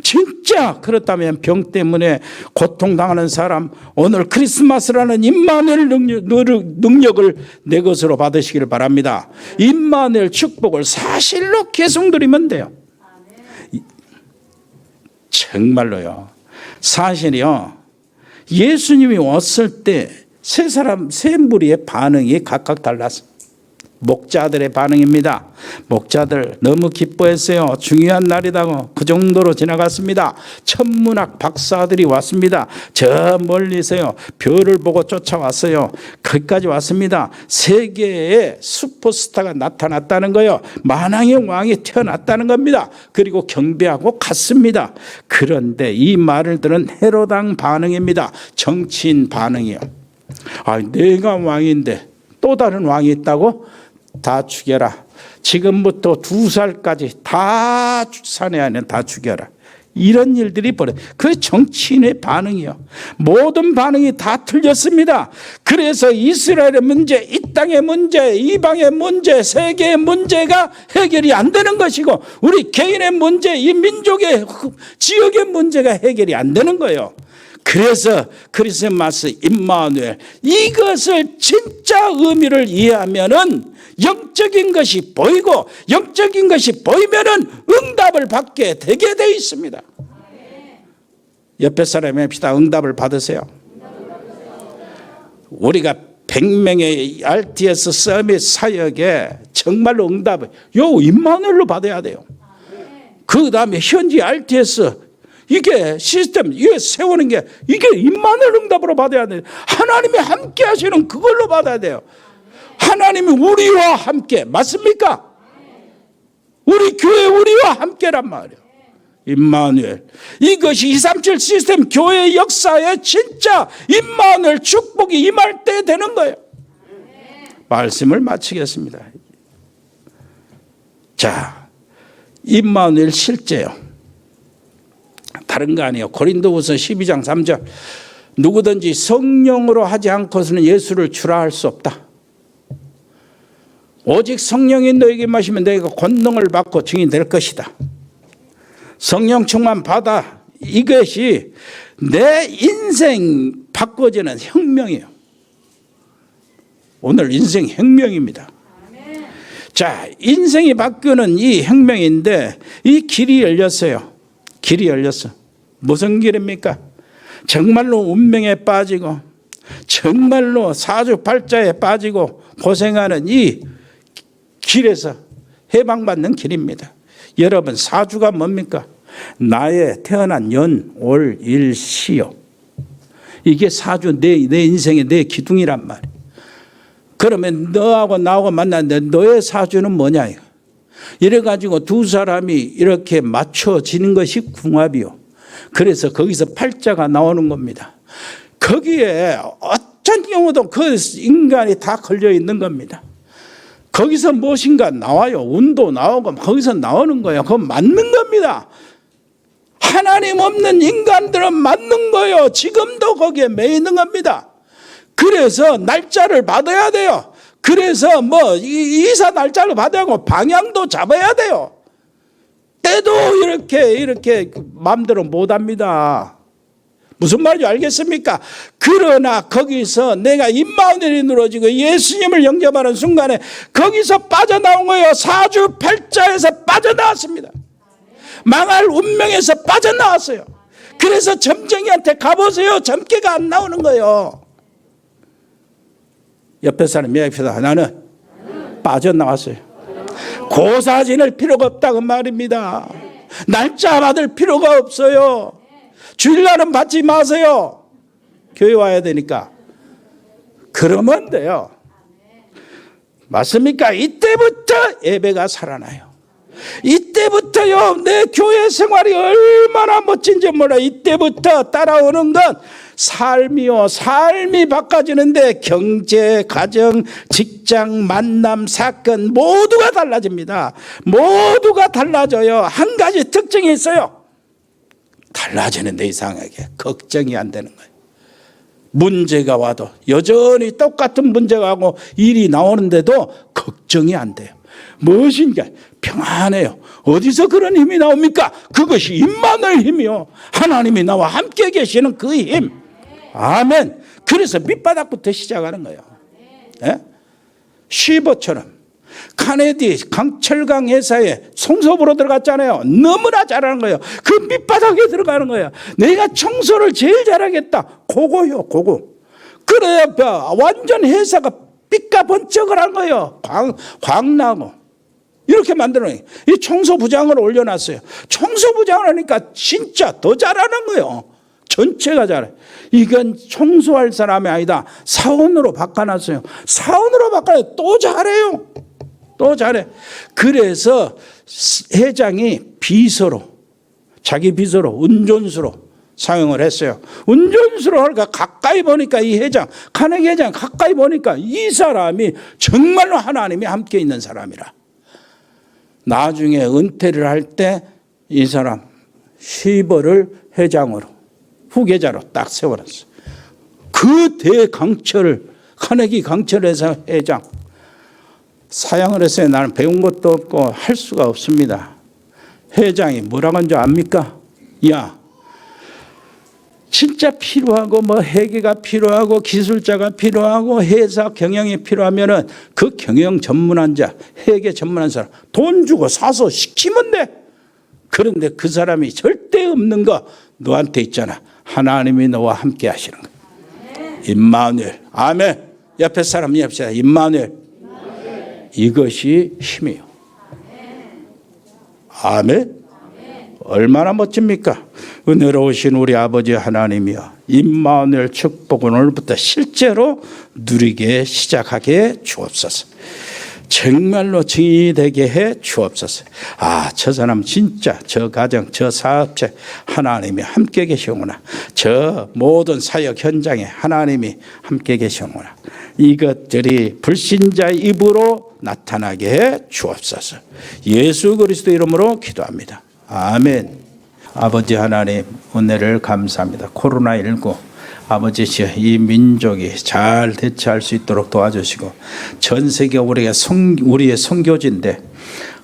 진짜 그렇다면 병 때문에 고통당하는 사람, 오늘 크리스마스라는 임마누엘 능력을 내 것으로 받으시기를 바랍니다. 임마누엘 축복을 사실로 계속 누리면 돼요. 정말로요. 사실이요. 예수님이 왔을 때 세 무리의 반응이 각각 달랐어요. 목자들의 반응입니다. 목자들 너무 기뻐했어요. 중요한 날이다고 그 정도로 지나갔습니다. 천문학 박사들이 왔습니다. 저 멀리서요. 별을 보고 쫓아왔어요. 거기까지 왔습니다. 세계에 슈퍼스타가 나타났다는 거예요. 만왕의 왕이 태어났다는 겁니다. 그리고 경배하고 갔습니다. 그런데 이 말을 들은 헤롯 왕 반응입니다. 정치인 반응이요. 아, 내가 왕인데 또 다른 왕이 있다고? 다 죽여라. 지금부터 2살까지 다 사내 안에 다 죽여라. 이런 일들이 벌어요. 그 정치인의 반응이요. 모든 반응이 다 틀렸습니다. 그래서 이스라엘의 문제, 이 땅의 문제, 이방의 문제, 세계의 문제가 해결이 안 되는 것이고 우리 개인의 문제, 이 민족의 지역의 문제가 해결이 안 되는 거예요. 그래서 크리스마스 임마누엘 이것을 진짜 의미를 이해하면은 영적인 것이 보이고 영적인 것이 보이면은 응답을 받게 되게 돼 있습니다. 옆에 사람이 합시다. 응답을 받으세요. 우리가 100명의 RTS 서밋 사역에 정말로 응답을 요 임마누엘로 받아야 돼요. 그 다음에 현지 RTS 이게 시스템 이게 세우는 게 이게 임마누엘 응답으로 받아야 돼요. 하나님이 함께 하시는 그걸로 받아야 돼요. 하나님이 우리와 함께 맞습니까? 우리 교회 우리와 함께란 말이에요. 임마누엘 이것이 237 시스템 교회 역사에 진짜 임마누엘 축복이 임할 때 되는 거예요. 말씀을 마치겠습니다. 자, 임마누엘 실제요. 다른 거 아니에요. 고린도후서 12장 3절 누구든지 성령으로 하지 않고서는 예수를 주라 할 수 없다. 오직 성령이 너에게 마시면 너희가 권능을 받고 증인 될 것이다. 성령 충만 받아. 이것이 내 인생 바꿔지는 혁명이에요. 오늘 인생 혁명입니다. 자, 인생이 바뀌는 이 혁명인데 이 길이 열렸어요. 길이 열렸어. 무슨 길입니까? 정말로 운명에 빠지고 정말로 사주팔자에 빠지고 고생하는 이 길에서 해방받는 길입니다. 여러분 사주가 뭡니까? 나의 태어난 연, 월, 일, 시요. 이게 사주 내 인생의 내 기둥이란 말이에요. 그러면 너하고 나하고 만났는데 너의 사주는 뭐냐? 이래가지고 두 사람이 이렇게 맞춰지는 것이 궁합이요. 그래서 거기서 팔자가 나오는 겁니다. 거기에 어떤 경우도 그 인간이 다 걸려 있는 겁니다. 거기서 무엇인가 나와요. 운도 나오고 거기서 나오는 거예요. 그건 맞는 겁니다. 하나님 없는 인간들은 맞는 거예요. 지금도 거기에 매 있는 겁니다. 그래서 날짜를 받아야 돼요. 그래서 이사 날짜를 받아야 하고 방향도 잡아야 돼요. 때도 이렇게 마음대로 못 합니다. 무슨 말인지 알겠습니까? 그러나 거기서 내가 임마누엘이 누러지고 예수님을 영접하는 순간에 거기서 빠져나온 거예요. 사주팔자에서 빠져나왔습니다. 망할 운명에서 빠져나왔어요. 그래서 점쟁이한테 가보세요. 점괘가 안 나오는 거예요. 옆에 사람이 얘기합시다. 나는 빠져나왔어요. 고사 지낼 필요가 없다고 말입니다. 날짜 받을 필요가 없어요. 주일날은 받지 마세요. 교회 와야 되니까. 그러면 돼요. 맞습니까? 이때부터 예배가 살아나요. 이때부터요, 내 교회 생활이 얼마나 멋진지 몰라. 이때부터 따라오는 건 삶이요. 삶이 바꿔지는데 경제, 가정, 직장, 만남, 사건 모두가 달라집니다. 모두가 달라져요. 한 가지 특징이 있어요. 달라지는데 이상하게 걱정이 안 되는 거예요. 문제가 와도 여전히 똑같은 문제가 하고 일이 나오는데도 걱정이 안 돼요. 무엇인가 평안해요. 어디서 그런 힘이 나옵니까? 그것이 임마누엘 힘이요. 하나님이 나와 함께 계시는 그 힘. 아멘. 그래서 밑바닥부터 시작하는 거예요. 예? 쉬버처럼 카네디 강철강 회사에 송소부로 들어갔잖아요. 너무나 잘하는 거예요. 그 밑바닥에 들어가는 거예요. 내가 청소를 제일 잘하겠다. 그거요, 그거. 그래야 완전 회사가 삐까 번쩍을 한 거예요. 광나고. 이렇게 만들어요. 이 청소부장을 올려놨어요. 청소부장을 하니까 진짜 더 잘하는 거예요. 전체가 잘해. 이건 청소할 사람이 아니다. 사원으로 바꿔놨어요. 사원으로 바꿔요. 또 잘해요. 또 잘해. 그래서 회장이 비서로, 자기 비서로, 운전수로 사용을 했어요. 운전수로 하니까 가까이 보니까 이 회장, 카네기 회장 가까이 보니까 이 사람이 정말로 하나님이 함께 있는 사람이라. 나중에 은퇴를 할 때 이 사람 시버를 회장으로, 후계자로 딱 세워놨어요. 그 대강철을, 카네기 강철회사 회장 사양을 했어요. 나는 배운 것도 없고 할 수가 없습니다. 회장이 뭐라고 한 줄 압니까? 야, 진짜 필요하고 뭐 회계가 필요하고 기술자가 필요하고 회사 경영이 필요하면은 그 경영 전문한 자, 회계 전문한 사람 돈 주고 사서 시키면 돼. 그런데 그 사람이 절대 없는 거 너한테 있잖아. 하나님이 너와 함께 하시는 거. 임마누엘. 아멘. 옆에 사람 옆에 임마누엘. 이것이 힘이에요. 아멘. 얼마나 멋집니까? 은혜로우신 우리 아버지 하나님이여, 임마누엘 축복은 오늘부터 실제로 누리게 시작하게 주옵소서. 정말로 증인이 되게 해 주옵소서. 아, 저 사람 진짜 저 가정, 저 사업체 하나님이 함께 계시구나. 저 모든 사역 현장에 하나님이 함께 계시구나. 이것들이 불신자의 입으로 나타나게 해 주옵소서. 예수 그리스도 이름으로 기도합니다. 아멘. 아버지 하나님, 은혜를 감사합니다. 코로나19 아버지시여, 이 민족이 잘 대처할 수 있도록 도와주시고, 전 세계 우리의 선교지인데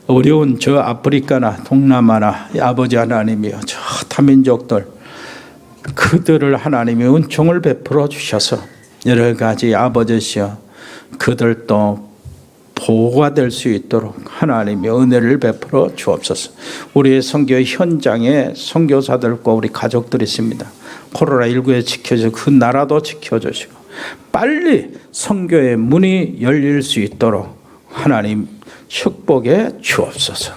어려운 저 아프리카나 동남아나 아버지 하나님이여, 저 타민족들 그들을 하나님이 은총을 베풀어 주셔서 여러 가지 아버지시여 그들도 보호가 될 수 있도록 하나님의 은혜를 베풀어 주옵소서. 우리의 선교 현장에 선교사들과 우리 가족들이 있습니다. 코로나19에 지켜주시고 그 나라도 지켜주시고 빨리 선교의 문이 열릴 수 있도록 하나님 축복해 주옵소서.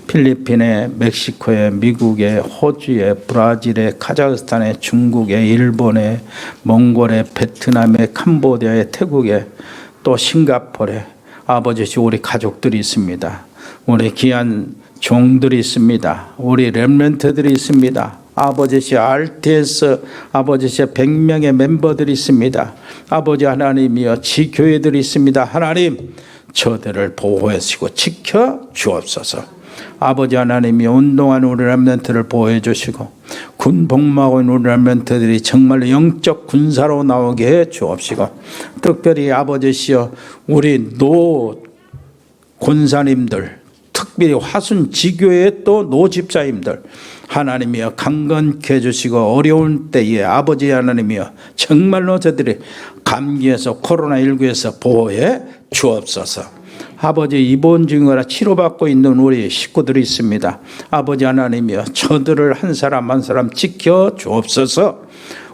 필리핀에, 멕시코에, 미국에, 호주에, 브라질에, 카자흐스탄에, 중국에, 일본에, 몽골에, 베트남에, 캄보디아에, 태국에, 또 싱가포르에 아버지 우리 가족들이 있습니다. 우리 귀한 종들이 있습니다. 우리 렘넌트들이 있습니다. 아버지 RTS 아버지 100명의 멤버들이 있습니다. 아버지 하나님이여, 지교회들이 있습니다. 하나님 저들을 보호하시고 지켜 주옵소서. 아버지 하나님이 운동하는 우리 렘넌트를 보호해 주시고 군 복무하고 있는 우리 렘넌트들이 정말 영적 군사로 나오게 해 주옵시고, 특별히 아버지시여 우리 노 권사님들, 특별히 화순 지교의 또 노집사님들 하나님이여 강건케 해주시고, 어려운 때에 아버지 하나님이여 정말로 저들이 감기에서 코로나19에서 보호해 주옵소서. 아버지 입원 중이라 치료받고 있는 우리 식구들이 있습니다. 아버지 하나님이여 저들을 한 사람 한 사람 지켜 주옵소서.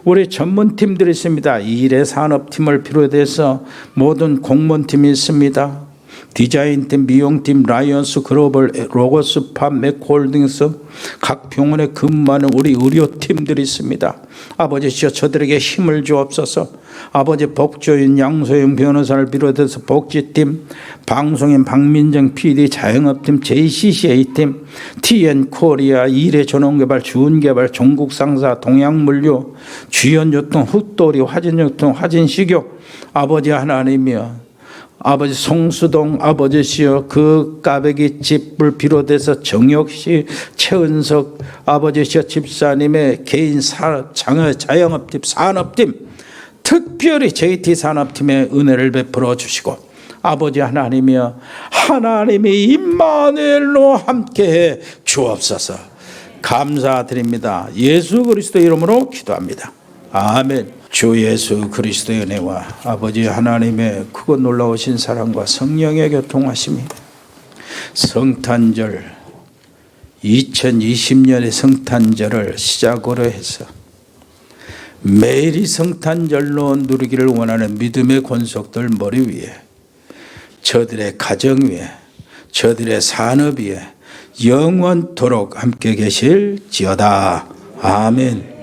우리 전문팀들이 있습니다. 일의 산업팀을 비롯해서 모든 공무원팀이 있습니다. 디자인팀, 미용팀, 라이언스 글로벌, 로고스팜, 맥홀딩스, 각 병원에 근무하는 우리 의료팀들이 있습니다. 아버지시여 저들에게 힘을 주옵소서. 아버지 복조인 양소영 변호사를 비롯해서 복지팀, 방송인 박민정 PD, 자영업팀, JCCA팀, TN코리아, 일해전원개발, 주은개발, 종국상사, 동양물류, 주연유통, 흑도리, 화진유통, 화진식욕, 아버지 하나님이여 아버지 송수동 아버지시여 그 까베기 집을 비롯해서 정혁씨, 최은석 아버지시여 집사님의 개인 자영업팀, 산업팀, 특별히 JT 산업팀의 은혜를 베풀어 주시고, 아버지 하나님이여 하나님이 임마누엘로 함께해 주옵소서. 감사드립니다. 예수 그리스도 이름으로 기도합니다. 아멘. 주 예수 그리스도의 은혜와 아버지 하나님의 크고 놀라우신 사랑과 성령의 교통하심이 성탄절 2020년의 성탄절을 시작으로 해서 매일이 성탄절로 누리기를 원하는 믿음의 권속들 머리 위에, 저들의 가정 위에, 저들의 산업 위에 영원토록 함께 계실지어다. 아멘.